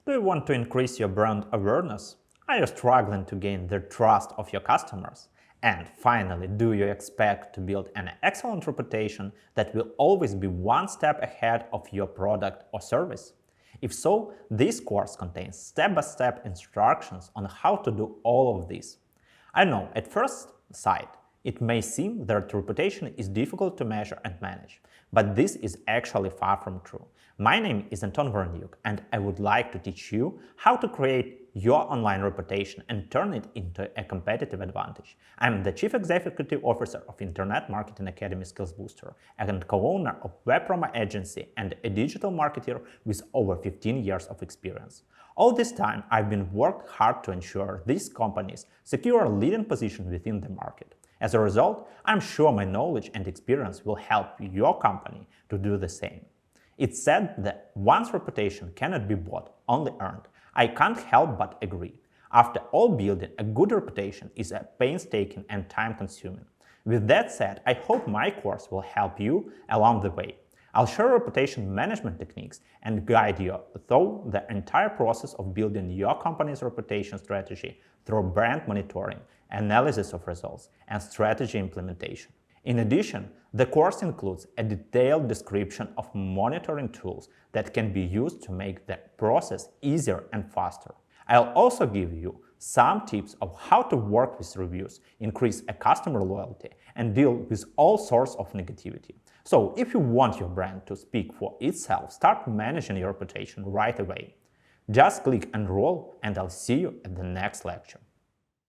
Do you want to increase your brand awareness? Are you struggling to gain the trust of your customers? And finally, do you expect to build an excellent reputation that will always be one step ahead of your product or service? If so, this course contains step-by-step instructions on how to do all of this. I know, at first sight, it may seem that reputation is difficult to measure and manage, but this is actually far from true. My name is Anton Vernyuk, and I would like to teach you how to create your online reputation and turn it into a competitive advantage. I'm the Chief Executive Officer of Internet Marketing Academy Skills Booster and co-owner of Web Promo Agency and a digital marketer with over 15 years of experience. All this time, I've been worked hard to ensure these companies secure a leading position within the market. As a result, I'm sure my knowledge and experience will help your company to do the same. It's said that one's reputation cannot be bought, only earned. I can't help but agree. After all, building a good reputation is a painstaking and time-consuming. With that said, I hope my course will help you along the way. I'll share reputation management techniques and guide you through the entire process of building your company's reputation strategy through brand monitoring, analysis of results, and strategy implementation. In addition, the course includes a detailed description of monitoring tools that can be used to make the process easier and faster. I'll also give you some tips of how to work with reviews, increase a customer loyalty, and deal with all sorts of negativity. So if you want your brand to speak for itself, start managing your reputation right away. Just click enroll and I'll see you at the next lecture.